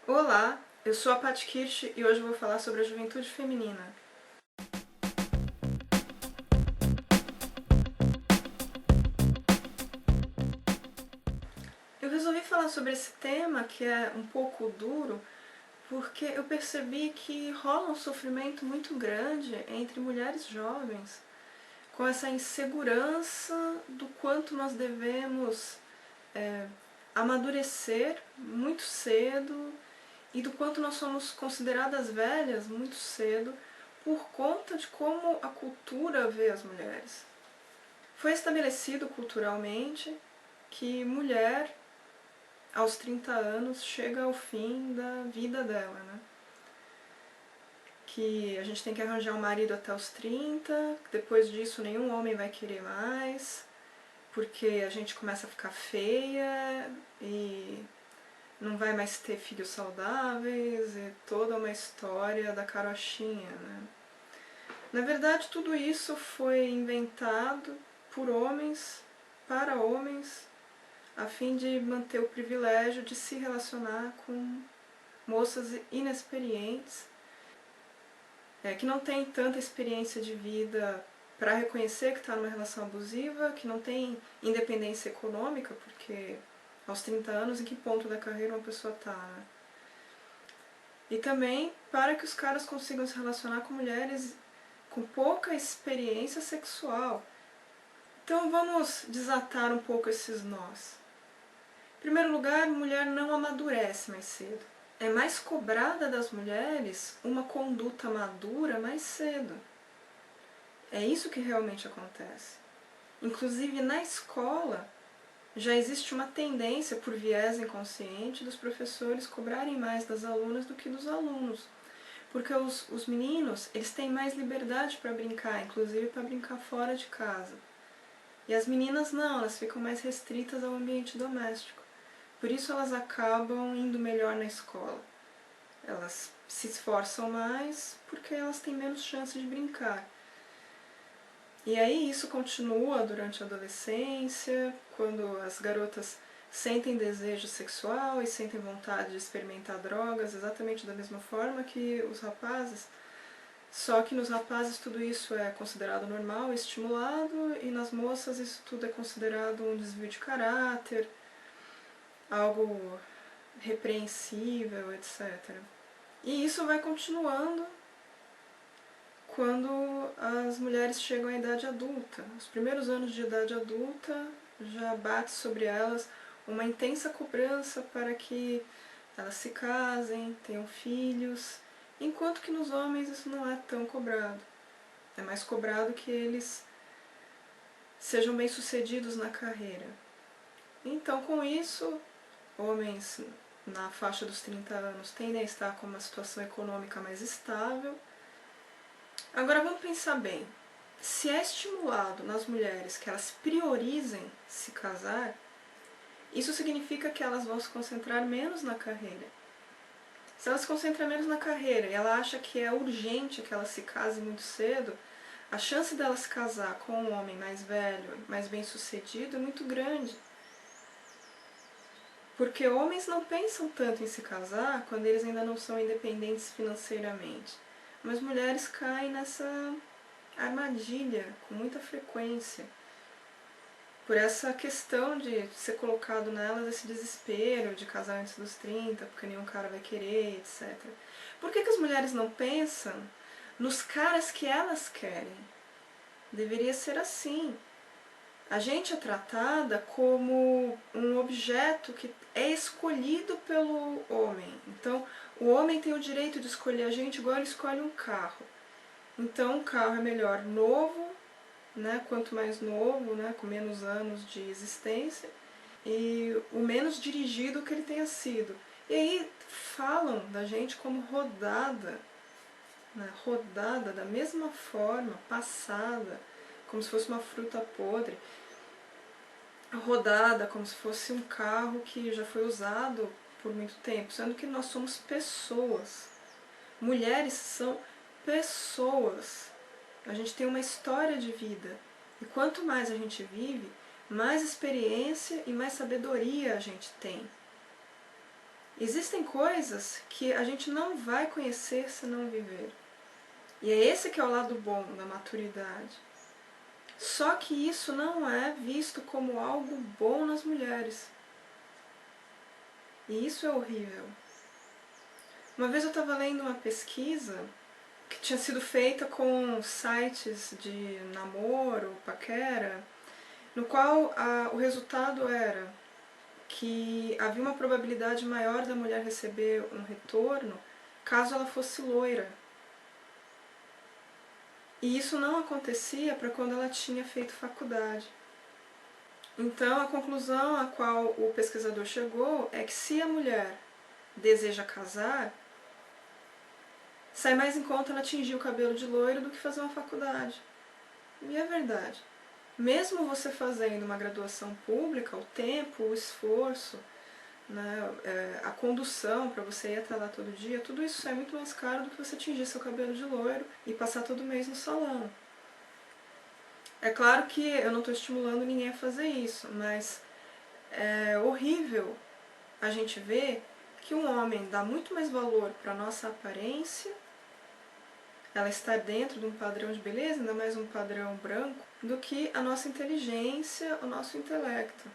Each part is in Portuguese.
Olá, eu sou a Paty Kirsch e hoje eu vou falar sobre a juventude feminina. Eu resolvi falar sobre esse tema, que é um pouco duro, porque eu percebi que rola um sofrimento muito grande entre mulheres jovens, com essa insegurança do quanto nós devemos amadurecer muito cedo e do quanto nós somos consideradas velhas muito cedo por conta de como a cultura vê as mulheres. Foi estabelecido culturalmente que mulher, aos 30 anos, chega ao fim da vida dela, né? Que a gente tem que arranjar um marido até os 30, depois disso nenhum homem vai querer mais, porque a gente começa a ficar feia e não vai mais ter filhos saudáveis, e toda uma história da carochinha, né? Na verdade, tudo isso foi inventado por homens, para homens, a fim de manter o privilégio de se relacionar com moças inexperientes, que não têm tanta experiência de vida para reconhecer que está numa relação abusiva, que não tem independência econômica, porque aos 30 anos, em que ponto da carreira uma pessoa está, né? E também para que os caras consigam se relacionar com mulheres com pouca experiência sexual. Então vamos desatar um pouco esses nós. Em primeiro lugar, mulher não amadurece mais cedo. É mais cobrada das mulheres uma conduta madura mais cedo. É isso que realmente acontece. Inclusive na escola já existe uma tendência, por viés inconsciente, dos professores cobrarem mais das alunas do que dos alunos. Porque os meninos, eles têm mais liberdade para brincar, inclusive para brincar fora de casa. E as meninas não, elas ficam mais restritas ao ambiente doméstico. Por isso elas acabam indo melhor na escola. Elas se esforçam mais porque elas têm menos chance de brincar. E aí isso continua durante a adolescência, quando as garotas sentem desejo sexual e sentem vontade de experimentar drogas exatamente da mesma forma que os rapazes, só que nos rapazes tudo isso é considerado normal, estimulado, e nas moças isso tudo é considerado um desvio de caráter, algo repreensível, etc. E isso vai continuando quando as mulheres chegam à idade adulta. Os primeiros anos de idade adulta já bate sobre elas uma intensa cobrança para que elas se casem, tenham filhos, enquanto que nos homens isso não é tão cobrado. É mais cobrado que eles sejam bem-sucedidos na carreira. Então, com isso, homens na faixa dos 30 anos tendem a estar com uma situação econômica mais estável. Agora vamos pensar bem. Se é estimulado nas mulheres que elas priorizem se casar, isso significa que elas vão se concentrar menos na carreira. Se ela se concentra menos na carreira e ela acha que é urgente que ela se case muito cedo, a chance dela se casar com um homem mais velho, mais bem-sucedido, é muito grande. Porque homens não pensam tanto em se casar quando eles ainda não são independentes financeiramente. Mas mulheres caem nessa armadilha com muita frequência. Por essa questão de ser colocado nelas esse desespero de casar antes dos 30, porque nenhum cara vai querer, etc. Por que as mulheres não pensam nos caras que elas querem? Deveria ser assim. A gente é tratada como um objeto que é escolhido pelo homem. Então, o homem tem o direito de escolher a gente igual ele escolhe um carro. Então, um carro é melhor novo, né, quanto mais novo, né, com menos anos de existência, e o menos dirigido que ele tenha sido. E aí falam da gente como rodada, né, rodada da mesma forma, passada, como se fosse uma fruta podre, rodada como se fosse um carro que já foi usado por muito tempo, sendo que nós somos pessoas. Mulheres são pessoas. A gente tem uma história de vida. E quanto mais a gente vive, mais experiência e mais sabedoria a gente tem. Existem coisas que a gente não vai conhecer se não viver. E é esse que é o lado bom da maturidade. Só que isso não é visto como algo bom nas mulheres. E isso é horrível. Uma vez eu estava lendo uma pesquisa que tinha sido feita com sites de namoro, paquera, no qual o resultado era que havia uma probabilidade maior da mulher receber um retorno caso ela fosse loira. E isso não acontecia para quando ela tinha feito faculdade. Então, a conclusão a qual o pesquisador chegou é que se a mulher deseja casar, sai mais em conta ela tingir o cabelo de loiro do que fazer uma faculdade. E é verdade. Mesmo você fazendo uma graduação pública, o tempo, o esforço, né, a condução para você ir até lá todo dia, tudo isso é muito mais caro do que você tingir seu cabelo de loiro e passar todo mês no salão. É claro que eu não estou estimulando ninguém a fazer isso, mas é horrível a gente ver que um homem dá muito mais valor para a nossa aparência, ela está dentro de um padrão de beleza, ainda mais um padrão branco, do que a nossa inteligência, o nosso intelecto.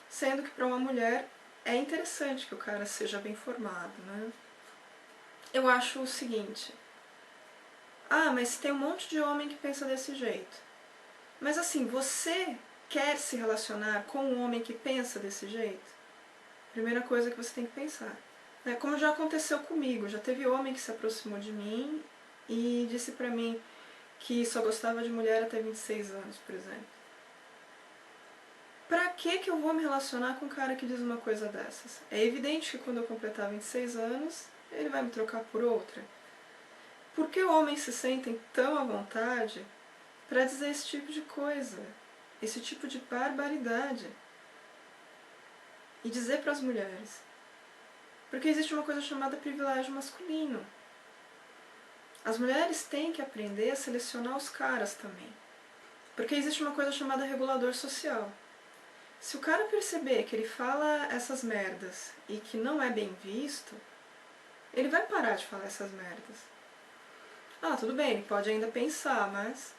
Sendo que para uma mulher é interessante que o cara seja bem formado, né? Eu acho o seguinte, mas tem um monte de homem que pensa desse jeito. Mas assim, você quer se relacionar com um homem que pensa desse jeito? Primeira coisa que você tem que pensar. Como já aconteceu comigo, já teve homem que se aproximou de mim e disse pra mim que só gostava de mulher até 26 anos, por exemplo. Pra que eu vou me relacionar com um cara que diz uma coisa dessas? É evidente que quando eu completar 26 anos, ele vai me trocar por outra. Por que homens se sentem tão à vontade para dizer esse tipo de coisa? Esse tipo de barbaridade? E dizer para as mulheres? Porque existe uma coisa chamada privilégio masculino. As mulheres têm que aprender a selecionar os caras também. Porque existe uma coisa chamada regulador social. Se o cara perceber que ele fala essas merdas e que não é bem visto, ele vai parar de falar essas merdas. Tudo bem, ele pode ainda pensar, mas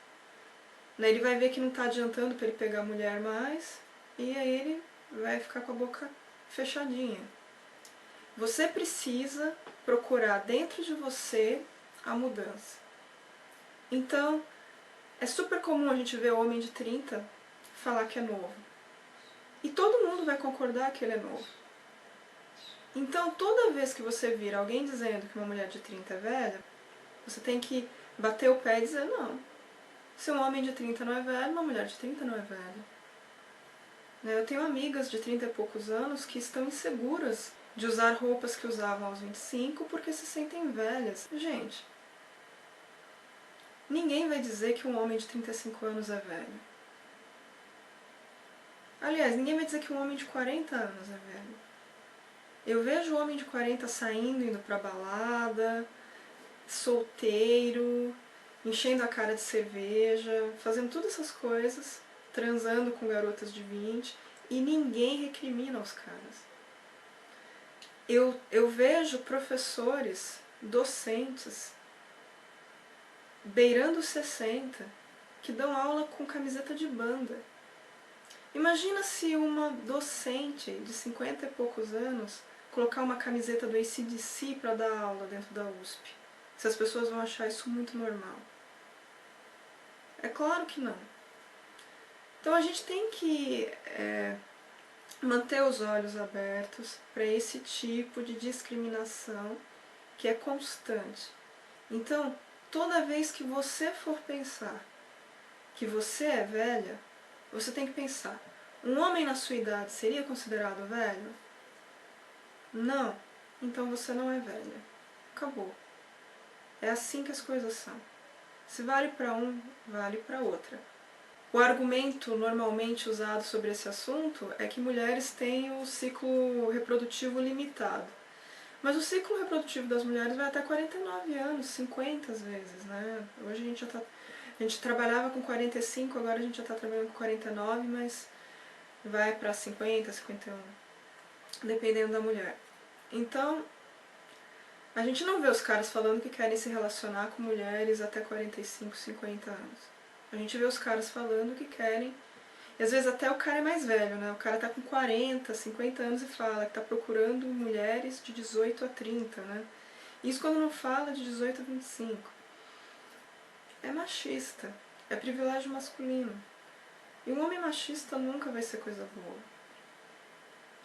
ele vai ver que não está adiantando para ele pegar a mulher mais, e aí ele vai ficar com a boca fechadinha. Você precisa procurar dentro de você a mudança. Então, é super comum a gente ver homem de 30 falar que é novo. E todo mundo vai concordar que ele é novo. Então, toda vez que você vir alguém dizendo que uma mulher de 30 é velha, você tem que bater o pé e dizer não. Se um homem de 30 não é velho, uma mulher de 30 não é velha. Eu tenho amigas de 30 e poucos anos que estão inseguras de usar roupas que usavam aos 25 porque se sentem velhas. Gente, ninguém vai dizer que um homem de 35 anos é velho. Aliás, ninguém vai dizer que um homem de 40 anos é velho. Eu vejo o homem de 40 saindo, indo pra balada, solteiro, enchendo a cara de cerveja, fazendo todas essas coisas, transando com garotas de 20, e ninguém recrimina os caras. Eu vejo professores, docentes, beirando os 60, que dão aula com camiseta de banda. Imagina se uma docente de 50 e poucos anos colocar uma camiseta do AC/DC para dar aula dentro da USP. Se as pessoas vão achar isso muito normal. É claro que não. Então a gente tem que manter os olhos abertos para esse tipo de discriminação que é constante. Então, toda vez que você for pensar que você é velha, você tem que pensar, um homem na sua idade seria considerado velho? Não. Então você não é velha. Acabou. É assim que as coisas são. Se vale para um, vale para outra. O argumento normalmente usado sobre esse assunto é que mulheres têm o ciclo reprodutivo limitado. Mas o ciclo reprodutivo das mulheres vai até 49 anos, 50 às vezes, né? Hoje a gente trabalhava com 45, agora a gente já está trabalhando com 49, mas vai para 50, 51, dependendo da mulher. Então, a gente não vê os caras falando que querem se relacionar com mulheres até 45, 50 anos. A gente vê os caras falando que querem, e às vezes até o cara é mais velho, né? O cara tá com 40, 50 anos e fala que tá procurando mulheres de 18 a 30, né? Isso quando não fala de 18 a 25. É machista, é privilégio masculino. E um homem machista nunca vai ser coisa boa,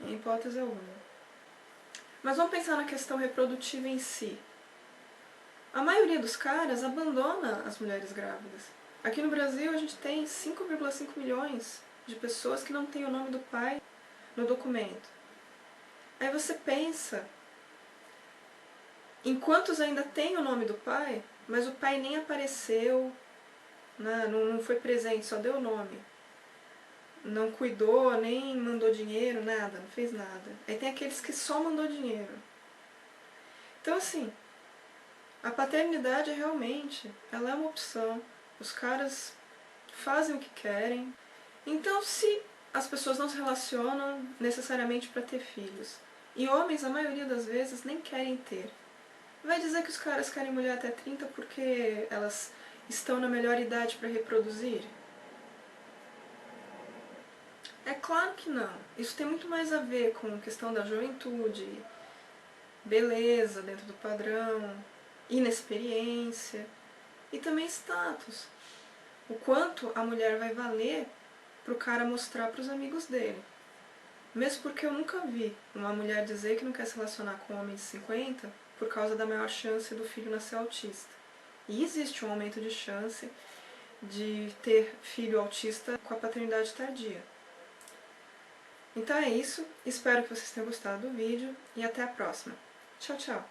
em hipótese alguma. Mas vamos pensar na questão reprodutiva em si. A maioria dos caras abandona as mulheres grávidas. Aqui no Brasil a gente tem 5,5 milhões de pessoas que não têm o nome do pai no documento. Aí você pensa em quantos ainda têm o nome do pai, mas o pai nem apareceu, né, não foi presente, só deu o nome. Não cuidou, nem mandou dinheiro, nada, não fez nada. Aí tem aqueles que só mandou dinheiro. Então assim, a paternidade realmente, ela é uma opção. Os caras fazem o que querem. Então se as pessoas não se relacionam necessariamente para ter filhos, e homens, a maioria das vezes, nem querem ter, vai dizer que os caras querem mulher até 30 porque elas estão na melhor idade para reproduzir? É claro que não. Isso tem muito mais a ver com a questão da juventude, beleza dentro do padrão, inexperiência e também status. O quanto a mulher vai valer para o cara mostrar para os amigos dele. Mesmo porque eu nunca vi uma mulher dizer que não quer se relacionar com um homem de 50 por causa da maior chance do filho nascer autista. E existe um aumento de chance de ter filho autista com a paternidade tardia. Então é isso, espero que vocês tenham gostado do vídeo e até a próxima. Tchau, tchau!